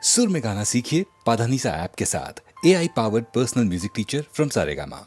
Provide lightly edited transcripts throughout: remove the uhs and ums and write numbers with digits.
सुर में गाना सीखिए पाधानीसा ऐप के साथ AI powered personal music teacher from Saregama.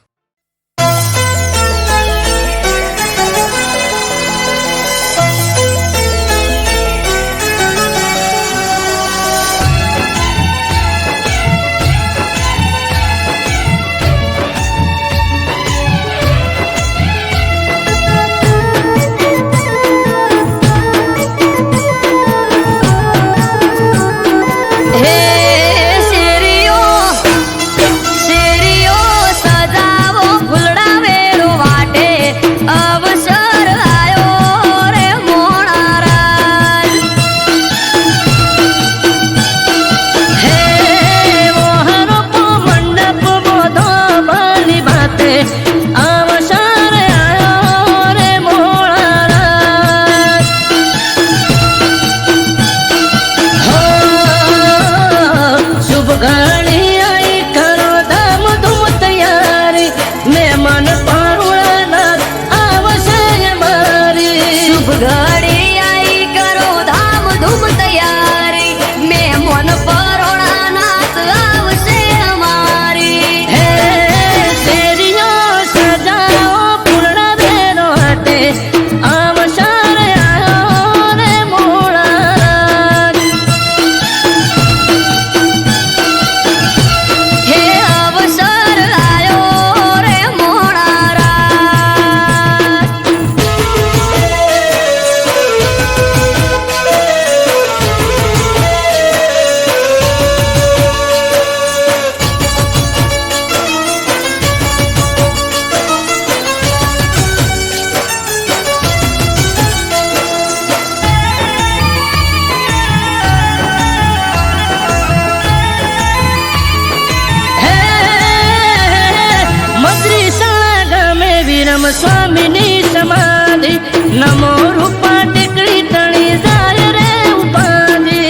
स्वामिनी समाधि नमो रूपा टेकड़ी तणी जाय रे उपाधि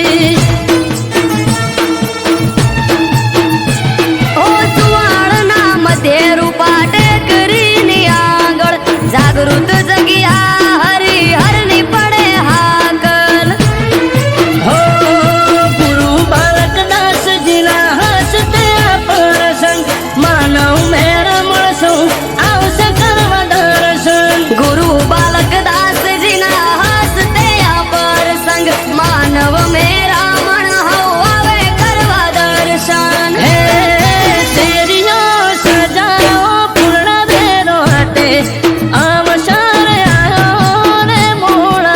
ओ सुवाळना मध्ये रूपा टेकरी नि आंगळ जागृत जगिया हरी हरनी पडे हाकल हो गुरु बालक दास जिला हसते परसंग मानव मेरा मळसो आवश्यक गुरु बालक दास जिना हसते पर संग मानव मेरा मन हवे करवा दर्शन हे तेरियो सजाओ पूर्ण भेरो हटे अवसर आयो रे मोड़ा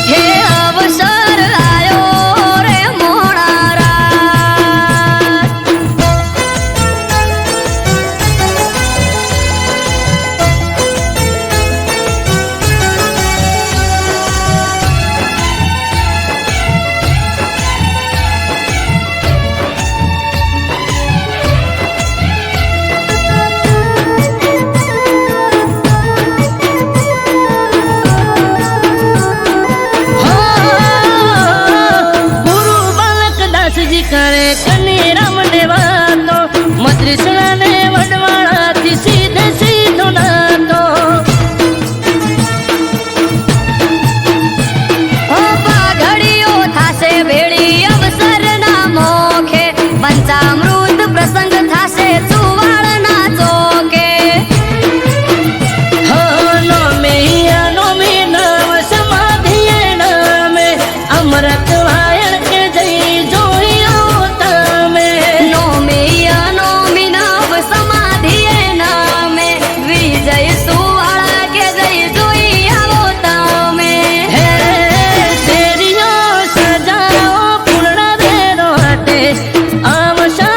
हे अवसर आयो रे मोड़ा करे कनी रमने वातो मद्रिसला ने वडवाड़ा थी सीधे सीधो नातो ओ पाघड़ियो थासे भेड़ी अवसर ना मोखे पंचामृत प्रसंग थासे सुवाळ ना चोके हो नो में नव समाधि नामे अमृत वायण के जय आमशा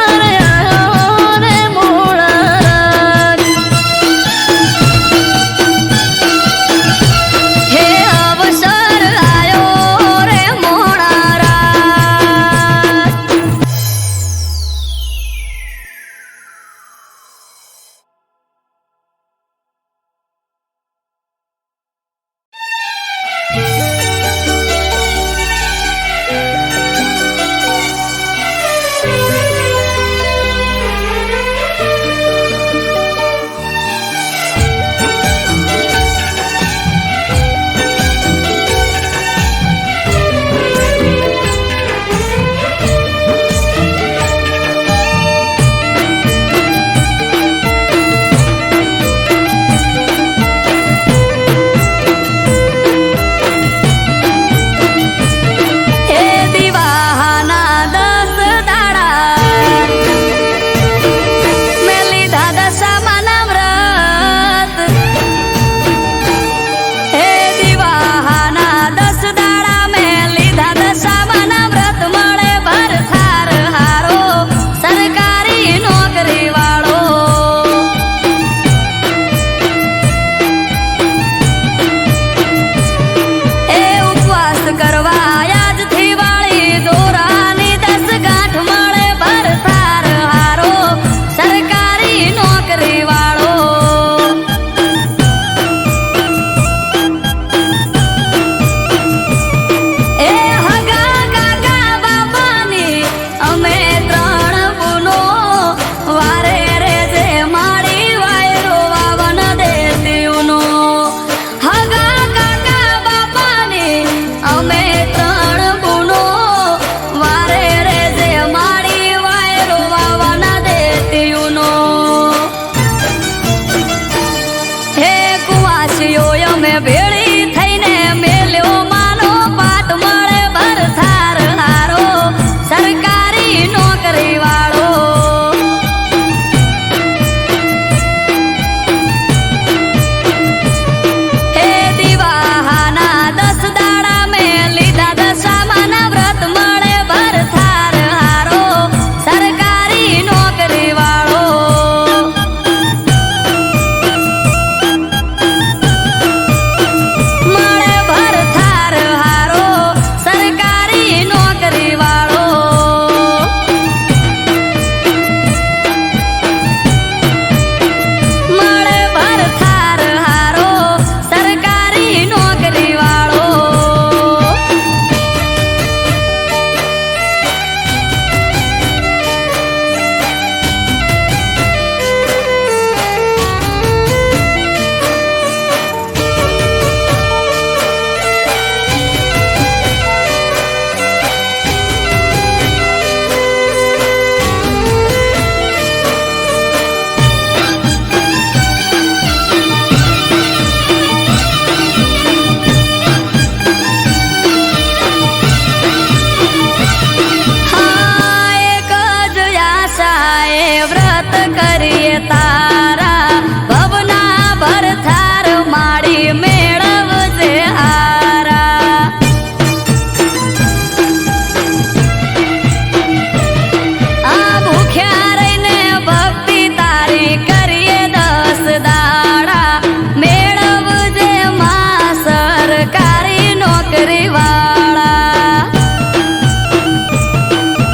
સરકારી નોકરી વાળા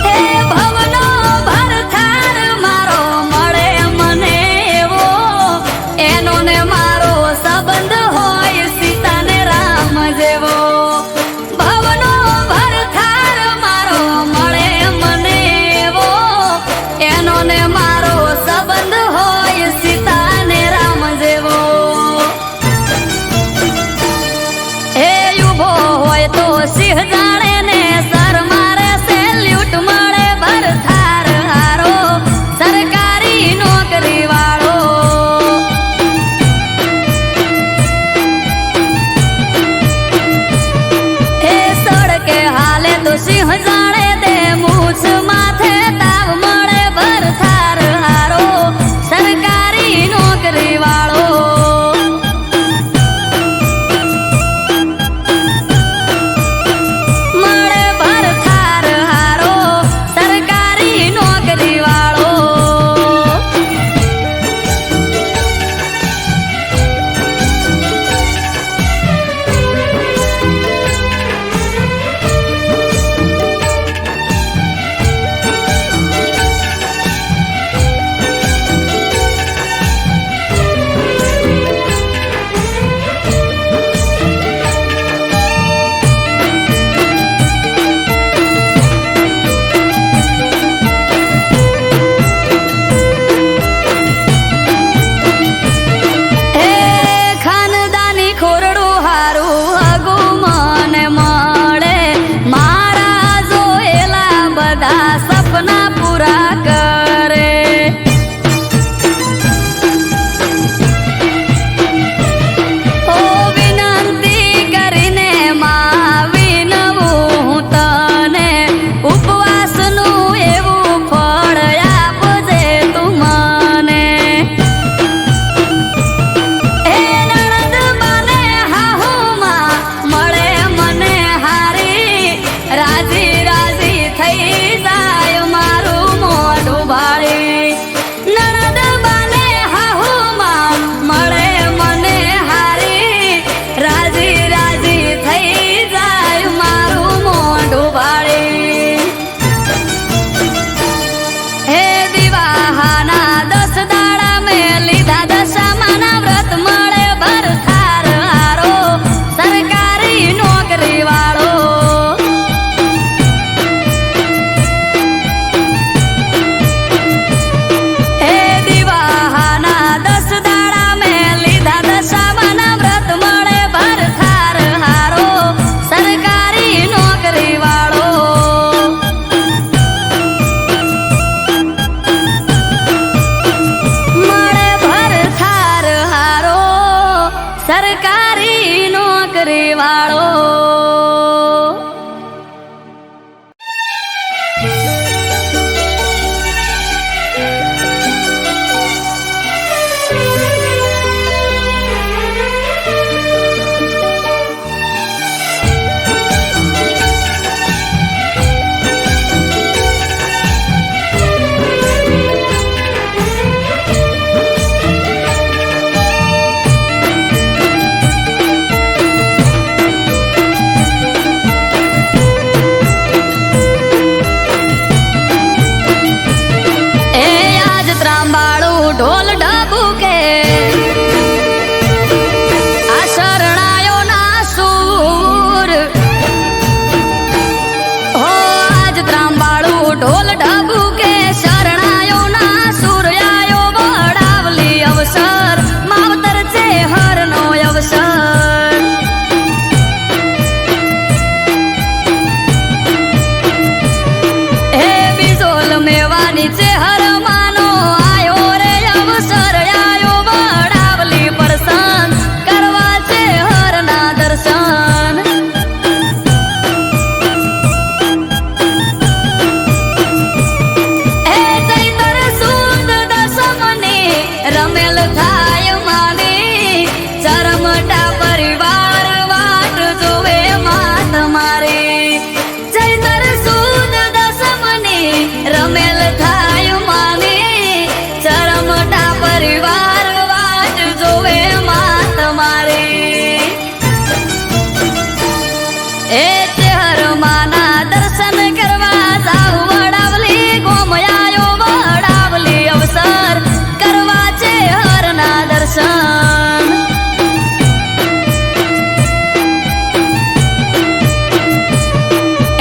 હે ભવનો ભરથાર મારો મળે મને એવો એનો ને મારો સંબંધ હોય સીતા ને રામ જેવો ભવનો ભરથાર મારો મળે મને એવો એનો ને મારો સંબંધ હોય સીતા ને રામ જેવો હે ઉભો હોય તો સિંહ જાણે ને સર મારે સેલ્યુટ મળે ભરથાર હારો સરકારી નોકરી વાળો હે સડકે હાલે તો સિંહ જાણે દે મૂછ માથે તાવ મળે ભરથાર હારો સરકારી નોકરી વાળો મળે ભરથાર હારો સરકારી નોકરી વાળો હે ખાનદાની ખોરડું હારું હગુ મને મળે મારા જોયેલા બધા સપના પૂરા કરે ઓ વિનંતી કરીને માં વિનવું હું તને ઉપવાસનું એવું ફળ આપજે તું મને હે નણંદ બને હાહુમાં મળે મને હારી રાજી રાજી થઈ જાય મારું મોઢું ભાળી નણંદ બને હાહુમાં મળે મને હારી રાજી રાજી થઈ જાય મારું મોઢું ભાળી હે વિવાહના 10 દાડા મેં લીધા દશામાના વ્રત મળે ભરથાર હારો સરકારી નોકરી વાળો હે વિવાહના 10 દાડા મેં લીધા દશામાના વ્રત મળે ભરથાર હારો સરકારી નોકરી વાળો મળે ભરથાર હારો સરકારી નોકરી વાળો એ ચેહર માના દર્શન કરવા જાઉં વડાવલી ગોમ આયો વડાવલી અવસર કરવા ચેહરના દર્શન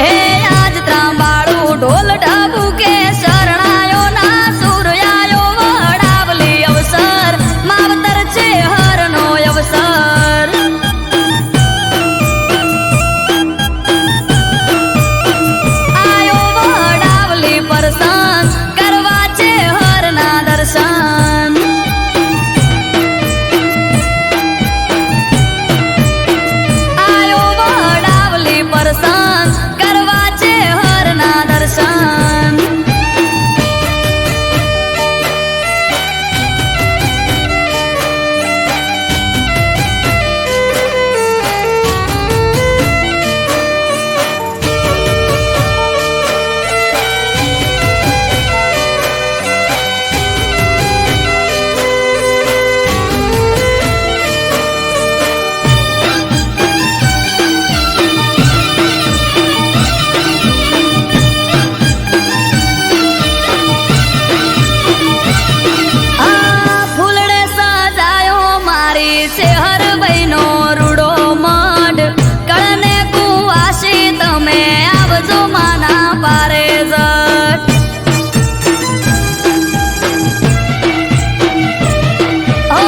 એ આજ ત્રાંબાળું ઢોલ ઢબુ કે શરણાયો ના સૂર્યાયો વડાવલી અવસર માવતર ચેહરનો અવસર આયો વડાવલી પરસન કરવા ચેહરના દર્શન આયો વડાવલી પરસન કરવા ચેહરના દર્શન આ ફૂલડે સજાયો મારી શહેર બહેનો રૂડો મઢ કળને કુવાસી તમે આવજો માના પારે જટ ઓ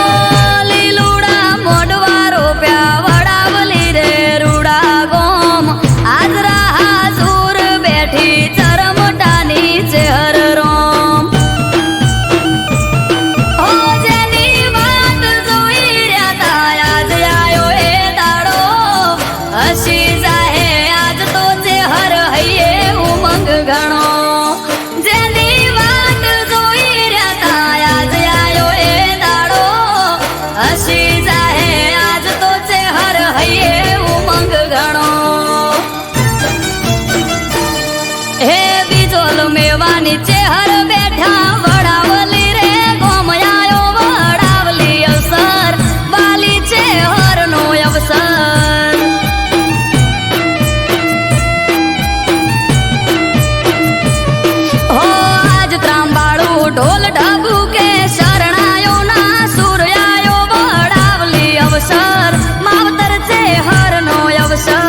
લીલુડા મોઢવા રોપ્યા વડાવલી રે રૂડા ગોમ હાજરા હાજુર બેઠી ચરમટાની ચેહર રોમ ઓ જેની વાત જોઈ રહ્યા તા આજ આયો એ દાડો હસી જાહે આજ તો ચેહર હૈયે ઉમંગ ઘણો જેની વાત જોઈ રહ્યા તા આજ આયો એ દાડો હસી જાહે આજ તો ચેહર હૈયે ઉમંગ ઘણો હે બીજોલ મેવાની ચેહર બેઠા વડાવલી રે ગોમ આયો વડાવલી અવસર વાલી ચેહરનો અવસર હો આજ ત્રાંબાળું ઢોલ ઢબુ કે શરણાયો ના સૂર્યાયો વડાવલી અવસર માવતર ચેહરનો અવસર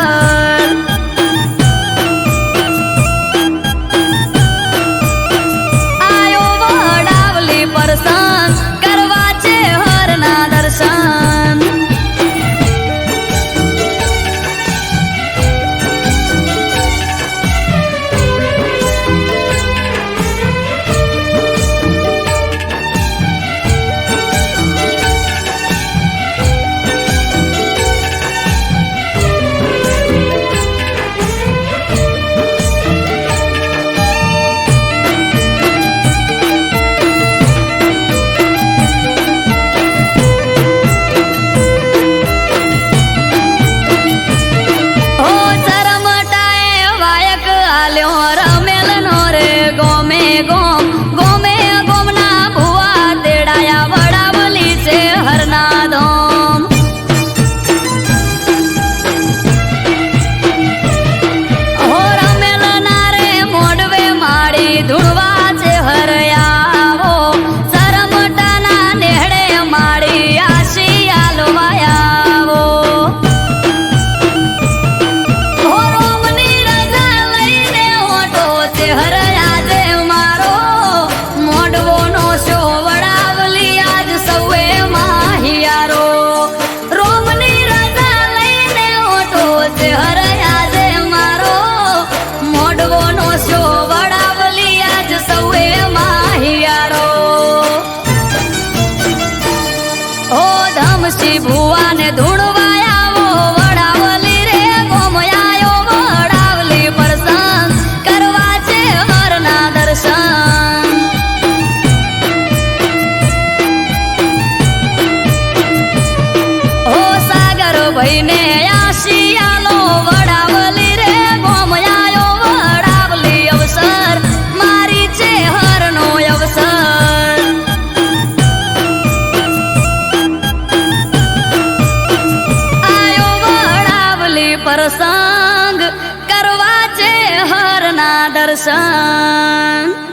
આયો વડાવલી પરસન કરવા ચેહરના દર્શન ઓ ચરમટાએ વાયક આલ્યો રમેલનો રે ગોમે ગોમ ગોમે ગોમના ભુવા તેડાયા વડાવલી ચેહરના ધોમ હો રમેલના રે મોઢવે માડી ધૂળવા ચેહર આવો ચરમટાના નેહડે માડી આશી આલવા આવો હો રોમની રજા લઈને ઓટો ચેહર આજે મારો મોઢવોનો શો વડાવલી આજ સૌએ માહિયારો રોમની રજા લઈને ઓટો ચેહર આજે મારો મોઢવોનો શો વડાવલી આજ સૌએ માહિયારો ઓ ધમસી ભુવાને ધૂણવા આવો વડાવલી રે ગોમ આયો વડાવલી પરસન કરવા ચેહરના દર્શન ઓ સાગર ભાઈને આશી આલો વડાવલી રે ગોમ આયો વડાવલી અવસર મારી ચેહરનો અવસર પરસન માંગ કરવા છે હરના દર્શન.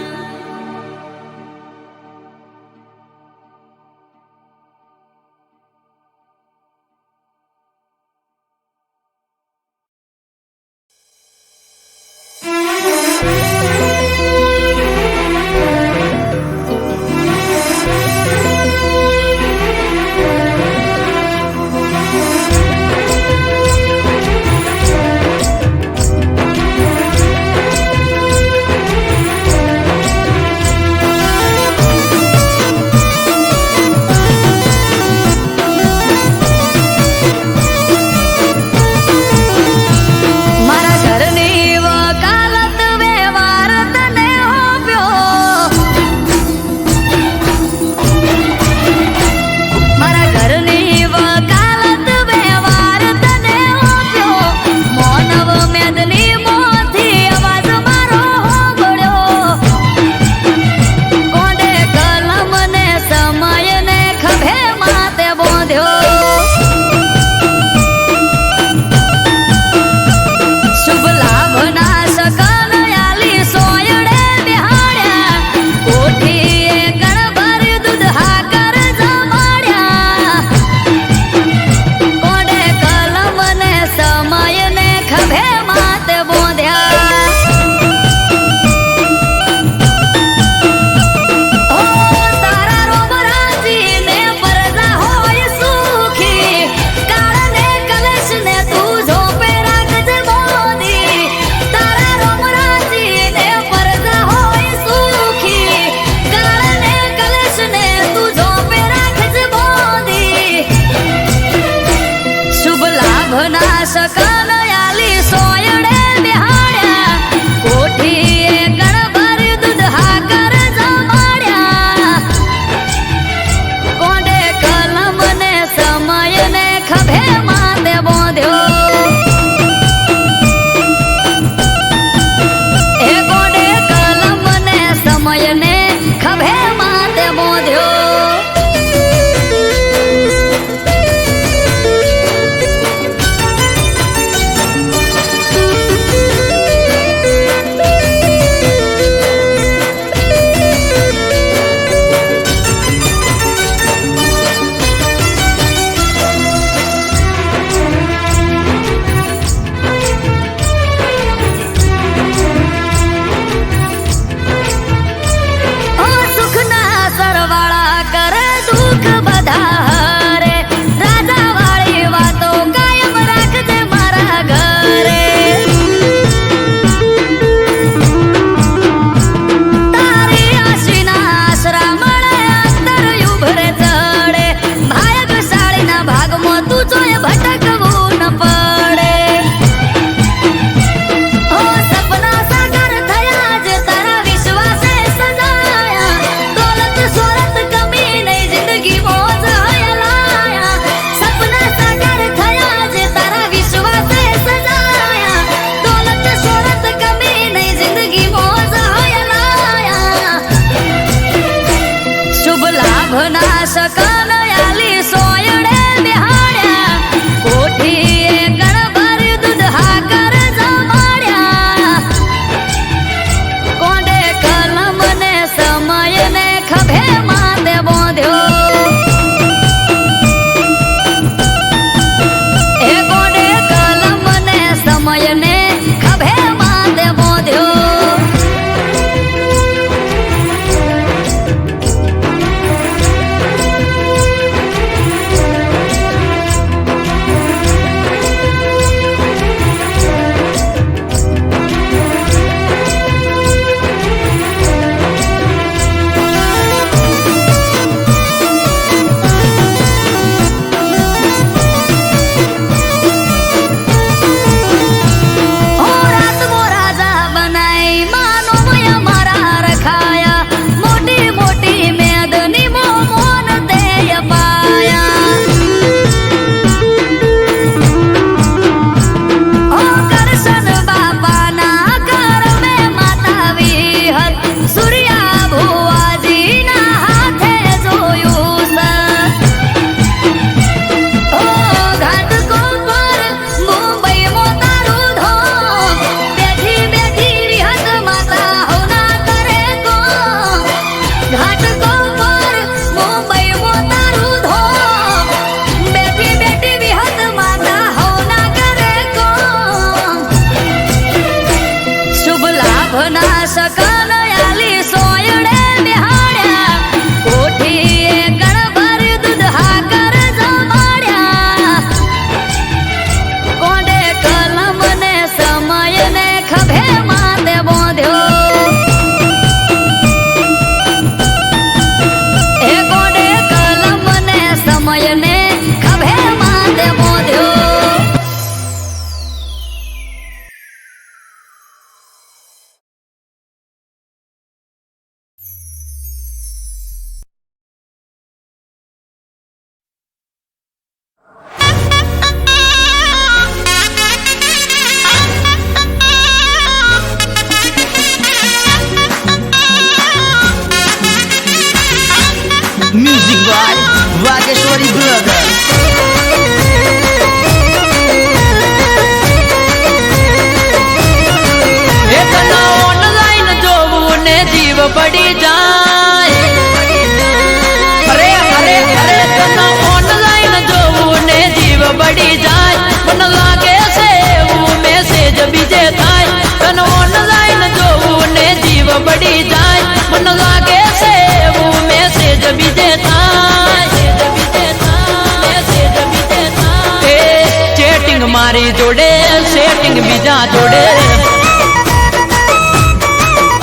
મારી જોડે સેટિંગ બીજા જોડે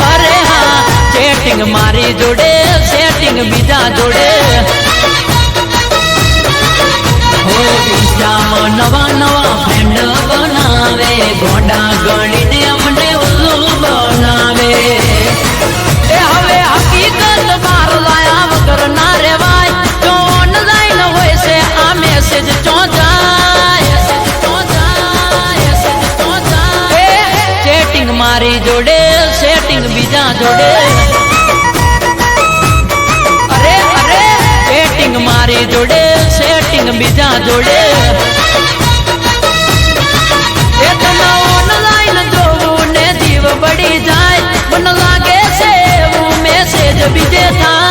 અરે હા સેટિંગ મારી જોડે સેટિંગ બીજા જોડે હો ઇન્સ્ટામાં નવા નવા ફ્રેન્ડ બનાવે ગોડા ગણીને અમને ઉલ્લુ બનાવે એ હવે હકીકત બાર લાયા વગર ના રેવાય જો ઓનલાઈન હોય છે આ મેસેજ ચો જાય સેટિંગ મારી જોડે સેટિંગ બીજા જોડે અરે અરે સેટિંગ મારી જોડે સેટિંગ બીજા જોડે એ તને ઓનલાઈન જોવું ને જીવ બળી જાય મને લાગે છે એવું મેસેજ બીજે થાય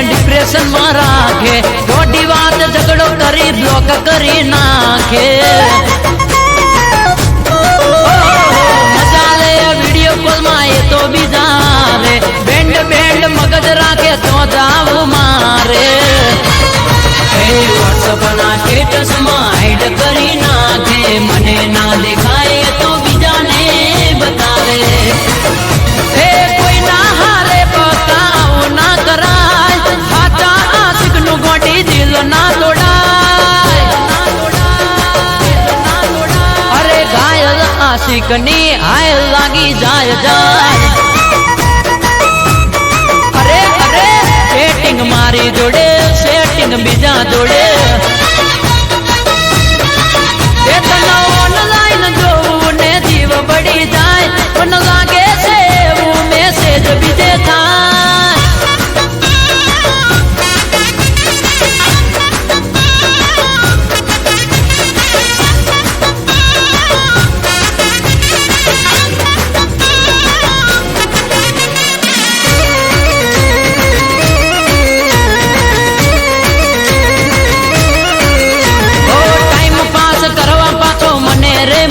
ડિપ્રેશન માં રાખે ખોટી વાત ઝઘડો કરી બ્લોક કરી નાખે મજા લે વિડીયો કોલ માં એ તો બીજા રે બેન્ડ બેન્ડ મગજ રાખે તો જાવ મારે વોટ્સઅપ ના સ્ટેટસ માં હાઈડ કરી નાખે મને ના દેખાય તો બીજાને બતાવે એ કોઈ ના હારે પકાવ ના કરાય સાચા આશિક નું ગોટી દિલ ના તોડાય અરે ઘાયલ આશિક ની હાય લાગી જાય જાય અરે અરે સેટિંગ મારી જોડે સેટિંગ બીજા જોડે એ તને ઓનલાઈન જોવું ને જીવ બળી જાય મને લાગે છે એવું મેસેજ બીજે થાય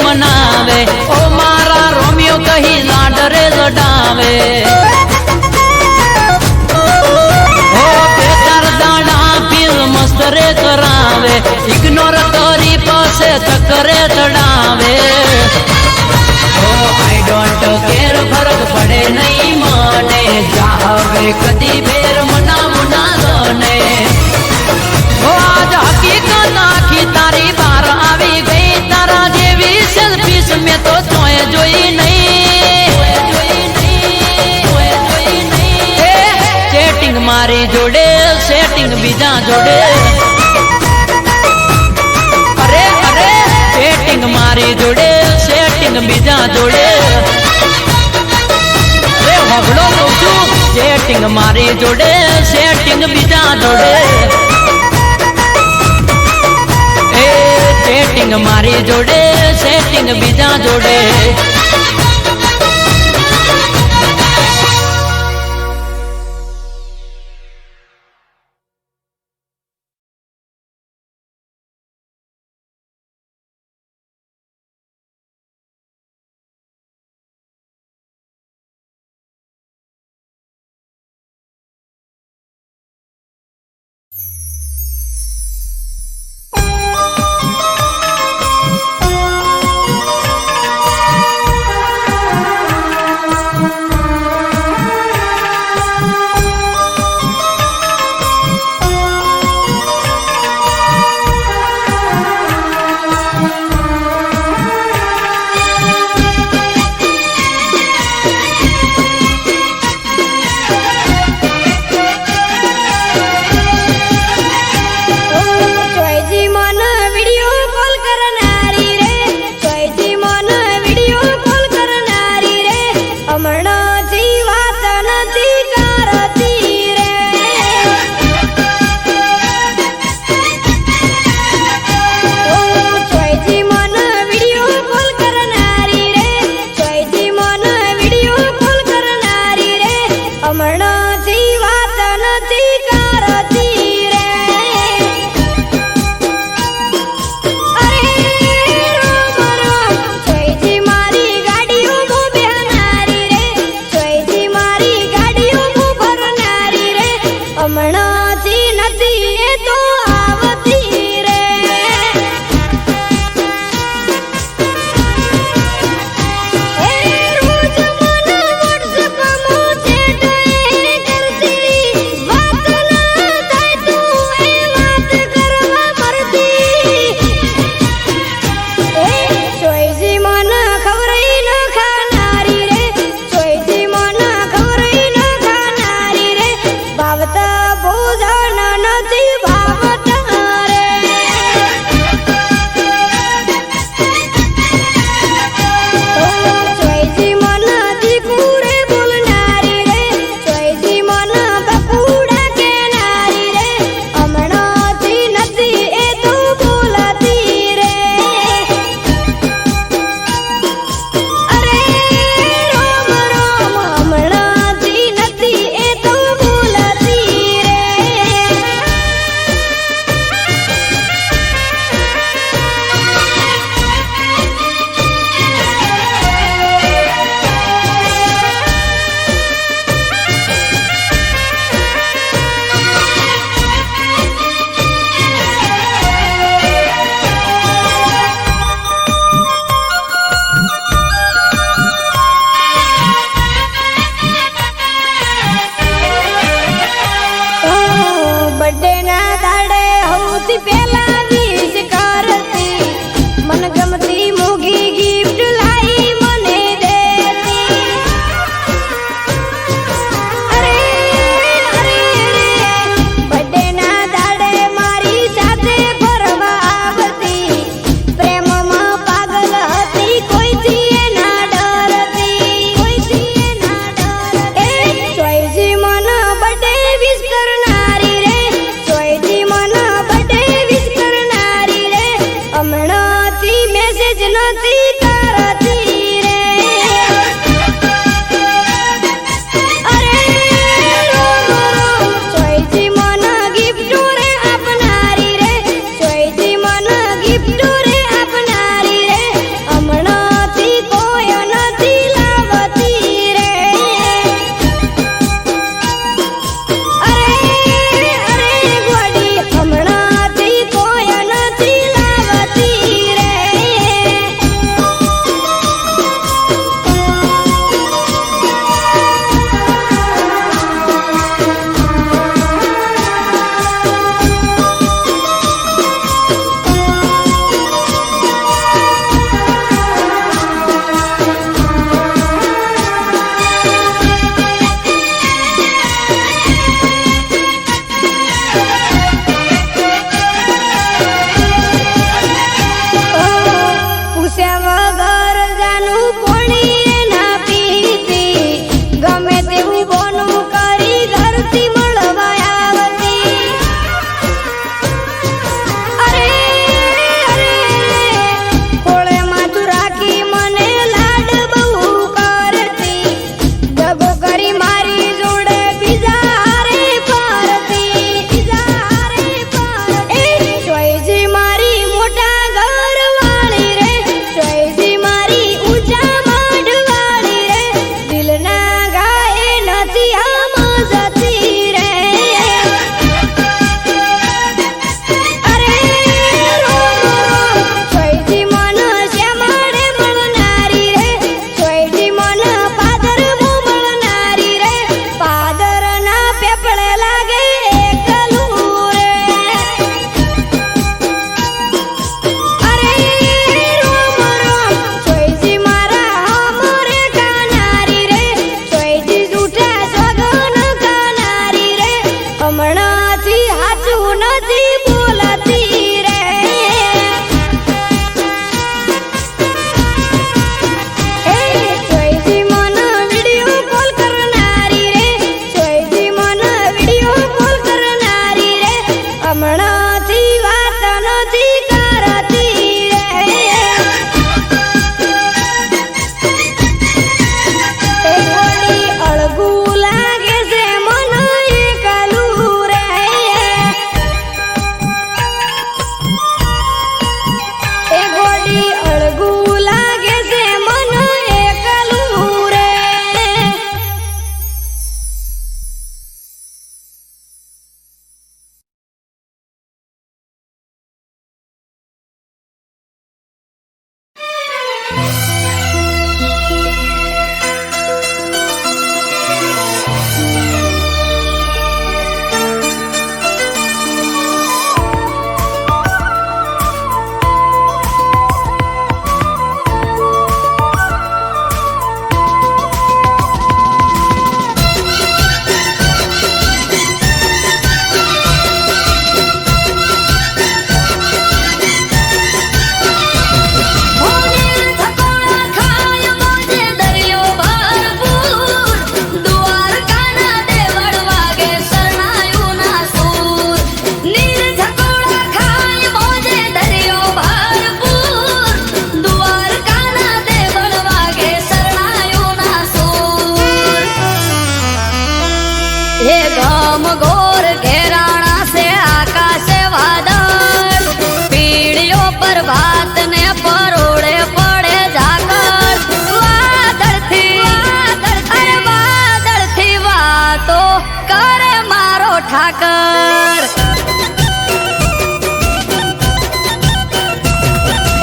મનાવે ઓ મારા રોમિયો કહી લાડ રે લડાવે ઓ બેચાર દાડા ફિલ મસ્ત રે કરાવે ઇગ્નોર કરી પાસે ચક્કરે ચડાવે ઓ આઈ ડોન્ટ કેર ફરક પડે નહીં મને જાવે કદી ફેર મનાવું ના ગને ઓ આજ હકીકત આખી તારી બહાર આવી ગઈ તારા જેવી સેલ્ફીસ મેં તો તોય જોઈ નહીં સેટિંગ મારી જોડે સેટિંગ બીજા જોડે અરે અરે સેટિંગ મારી જોડે સેટિંગ બીજા જોડે અરે હગડો કહું છું સેટિંગ મારી જોડે સેટિંગ બીજા જોડે સેટિંગ મારી જોડે સેટિંગ બીજા જોડે હમણાંથી નથી એ તો આવતી રે ઠાકર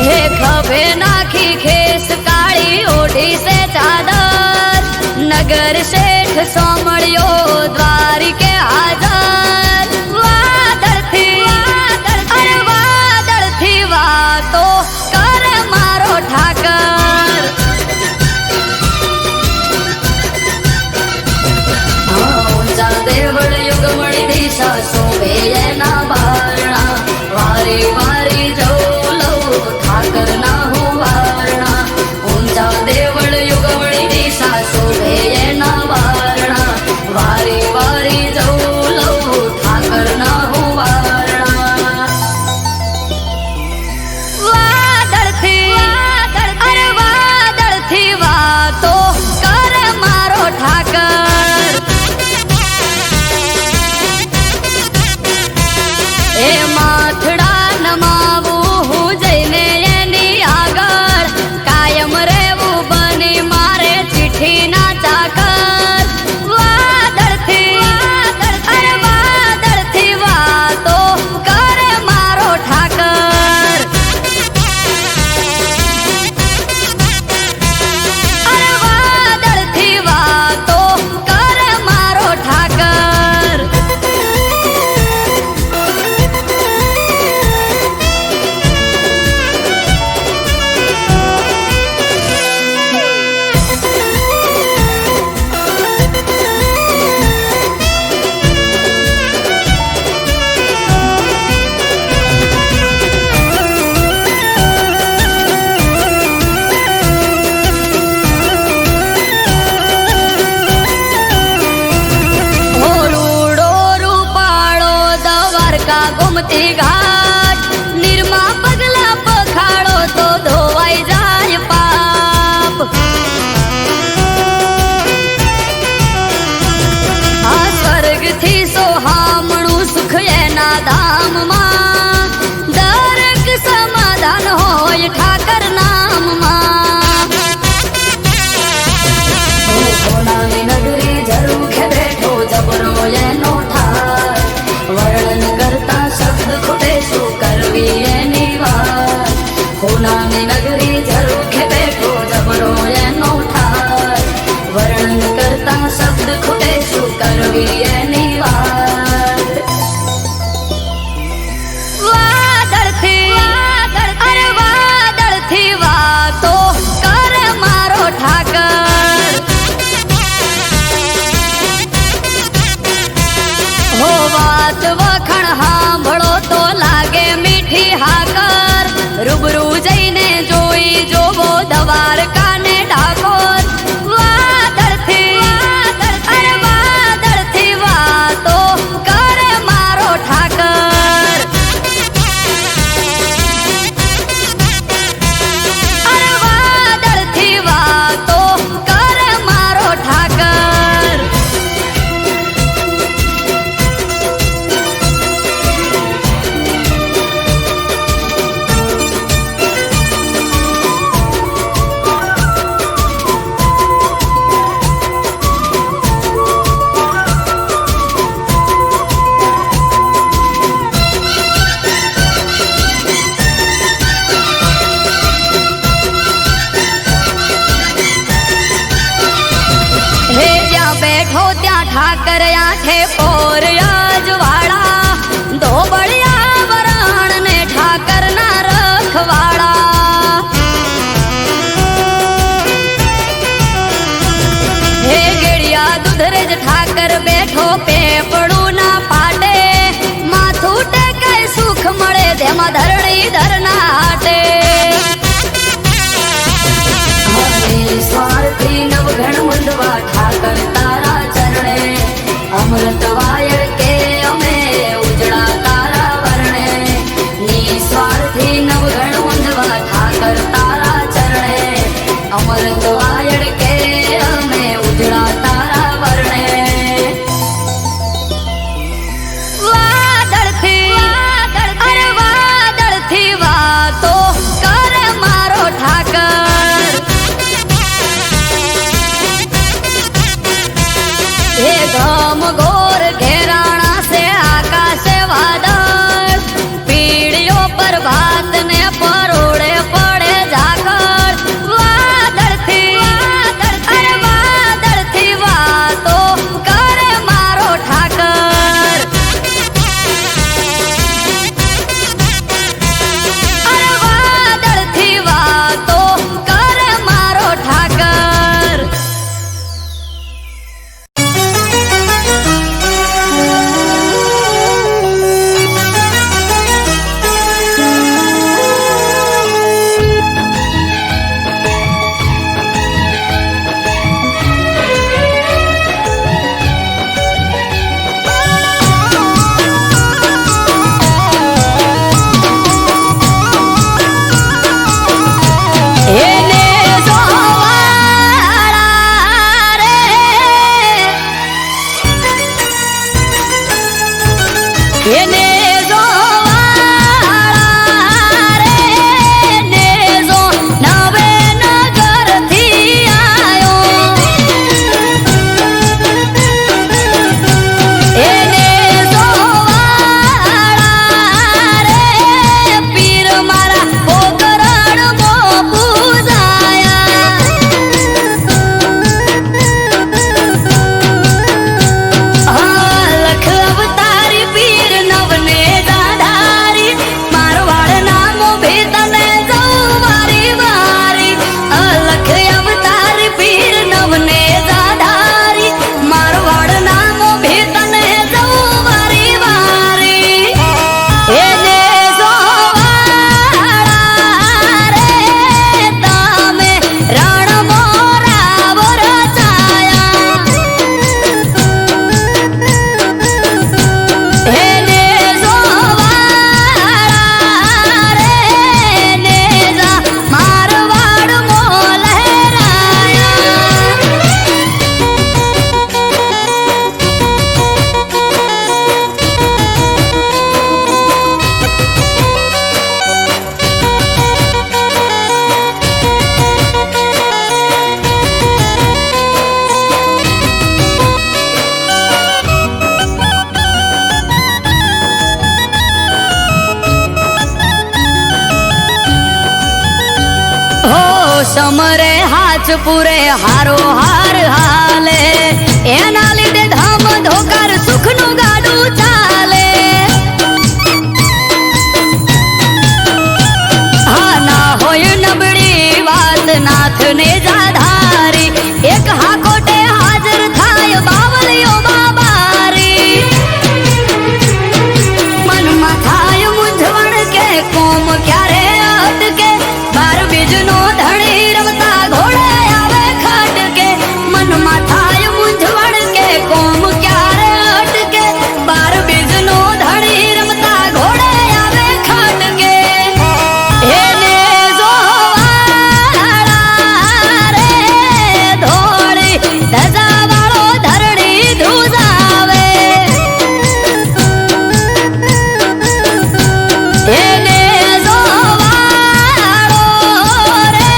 હે ખભે નાખી ખેસ કાળી ઓઢી સે ચાદર નગર શેઠ સોમળ્યો દ્વારિકે હાજર વાદળથી વાતો કરે મારો ઠાકર ઊંચા દેવળ યુગમણી દિશા શોભે એના બારણા વારી વારી જવું લઉં ઠાકર ના હું વારણા ઊંચા દેવળ યુગમણી દિશા શોભે એના બારણા વારી વારી જવું લઉં ઠાકર ના હું વારણા વાદળથી વાતો કરે મારો ઠાકર એ માથડા નમાવું હું જઈને એની આગળ કાયમ રહેવું બની મારે ચિઠ્ઠી ના ચાકર વાદળથી વાતો કરે મારો ઠાકર વાદળથી વાતો કરે મારો ઠાકર ગોમતી ઘાટ નિર્મા પગલા પખાડો તો ધોવાઈ જાય પાપ આ સ્વર્ગથી સોહામણું સુખ એના ધામમાં દરેક સમાધાન હોય ઠાકર નામમાં સોનાની નગરી ઝરૂખે બેઠો જબરો એનો ઠાર વર્ણન કરતા શબ્દ ખૂટે શું કરવી એની વાત સોનાની નગરી ઝરૂખે બેઠો જબરો એનો ઠાર વર્ણન કરતા શબ્દ ખૂટે શું કરવી એની વાત વાદળથી વાતો કરે મારો ઠાકર હો વાત વખણ સાંભળો તો લાગે મીઠી હાકર રૂબરૂ જઈને જોઈ જોવો દ્વારકા ને ડાકોર વાદળથી વાતો કરે મારો ઠાકર વાદળથી વાતો કરે મારો ઠાકર બેઠો ત્યાં ઠાકર આઠે પોર અજવાળા ધોબળિયા વરણ ને ઠાકર ના રખવાળા હે ગેડિયા દુધરેજ ઠાકર બેઠો પેપડું ના પાટે માથું ટેકાય સુખ મળે તેમાં ધરણી ધરના હાટે સ્વાર્થી નવઘણ મુંડવા ઠાકર તારા ચરણે અમૃત વાયર કે એને જોવાળા રે ને જો નવે નગરથી આયો એને જોવાળા રે પીર મારા પોકરણમાં પૂજાયા લખ અવતારી પીર નવને દાધારી મારવાડ નામો ભેતને જઉં વારી વારી લખ અવતારી પીર નવને દાધારી મારવાડ નામો ભેતને જઉં વારી વારી એને જોવાળા રે તમે રણ મોરા વરસાયા એને જોવાળા રે ને જા મારવાડ મો લહેરાયા હો સમરે હાથ પૂરે હારો હાર હાલે એના લીધે ધામ ધોકાર સુખનું ગાડું ચાલે હા ના હોય નબળી વાત નાથને જાધારી એક હાકોટે હાજર થાય બાવલીઓ બાબારી મનમાં થાય મૂંઝવણ કે કોમ ક્યારે અટકે બાર બીજનો ધણી રમતા ઘોડે આવે ખટકે મનમાં થાય મૂંઝવણ કે કોમ ક્યારે અટકે બાર બીજનો ધણી રમતા ઘોડે આવે ખટકે એને જોવાળા રે ધોળી ધજાવાળો ધરણી ધ્રુજાવે એને જોવાળો રે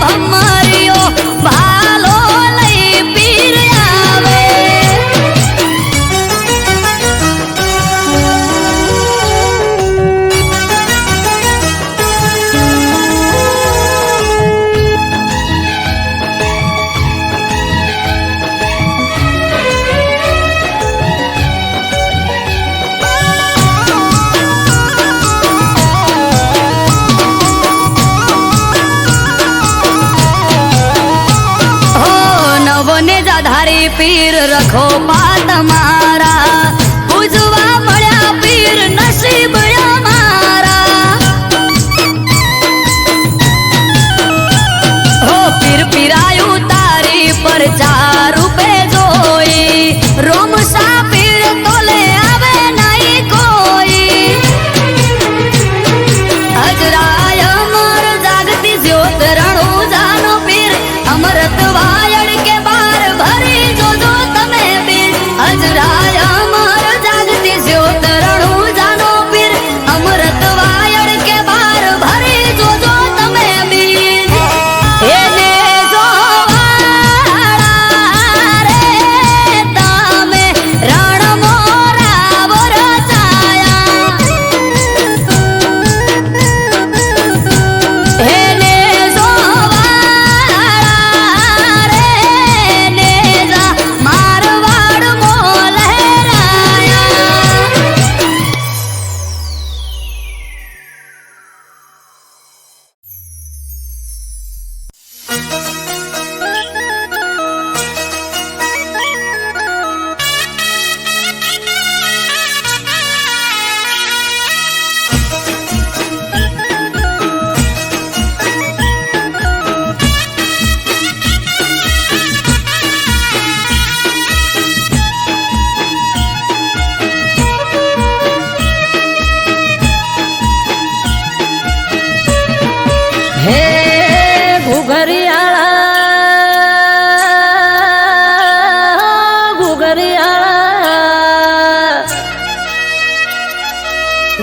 ભમરિયો ભાલો લઈ પીર આવે હો નવને જાધારી પીર રખો પાત મારા પૂજવા મળ્યા પીર નસીબ અમારા હો પીર પીરાયું તારી પર ચાર રૂપે જોઈ રોમ સા પીર તોલે આવે નહીં કોઈ અજરાય અમર જાગતી જ્યોત રણુજાનો પીર અમૃત વાયડ કે બાર ભરી જોજો તમે પીર અજરાય અમર જાગતી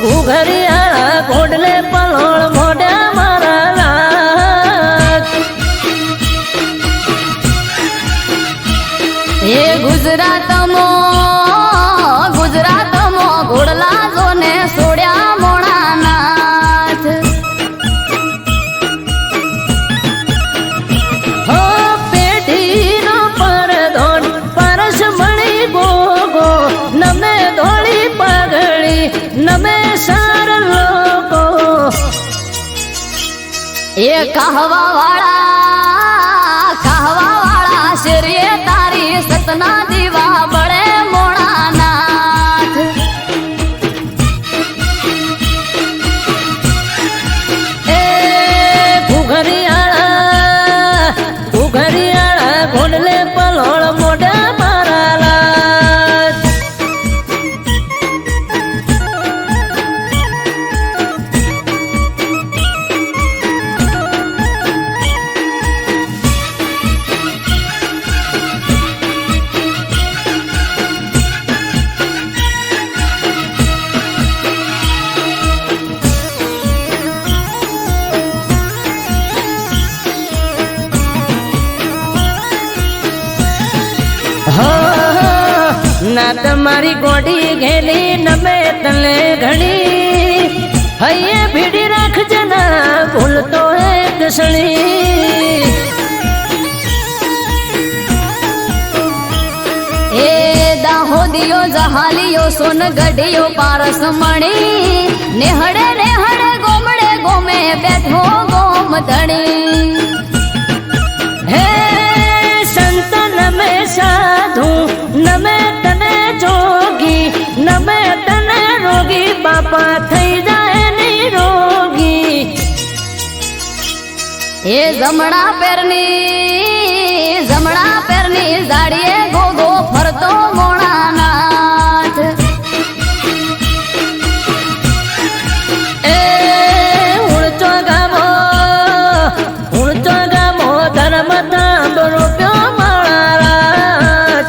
ઘુઘરિયા ઘોડલે પલોળ મોઢા મારા લાગ એ ગુજરાતમાં ઘોડલા જોને સોડ્યા મોણા નાથ હો પેઢીનો પરધોન પરસ મણી ગોગો નમે ધોળી પગડી નમે સાર લોકો એ કહવા વાળા શેરીએ તારી સતના દીવા બળે મોણા નાથ એ ઘુઘરિયાળા ઘોડલે પલોળ મોઢા મારા લાગ ના તમારી ગોડી ઘેલી નમે તને ઘણી હૈયે ભીડી રાખજે ના ભૂલતો એક સણી એ દાહોદિયો જહાલિયો સોનગઢિયો પારસ મણી નેહડે ગોમડે ગોમે બેઠો ગોમ ધણી હે સંત નમે સાધુ નમે તને જોગી નમે તને રોગી બાપા થઈ જાય નિરોગી એ જમણા પેરની જાડીએ ગોગો ફરતો મોણા નાથ એ ઉણચો ગામો ધર્મ તાંબરો પ્યો મારા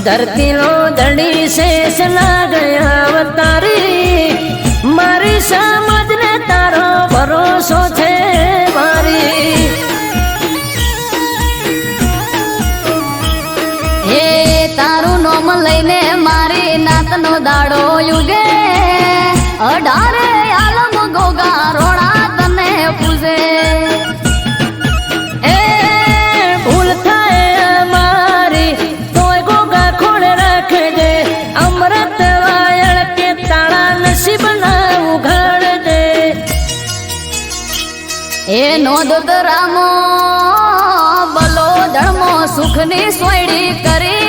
धरती लो धड़ी शेष ना गया अवतारी मारी समझ ने तारो भरोसो थे मारी એ તારું નોમ લઈને મારી નાતનો દાડો યુગે 18 આલમ ગોગા રોણા તને પૂજે એ ભૂલ થાય મારી તોય ગોગા ખોડ રાખજે અમૃત વાયળ કે તાળા નસીબ ના ઉઘાડ દે એ નોંધ રામો બલો ધર્મો સુખની સોયડી કરી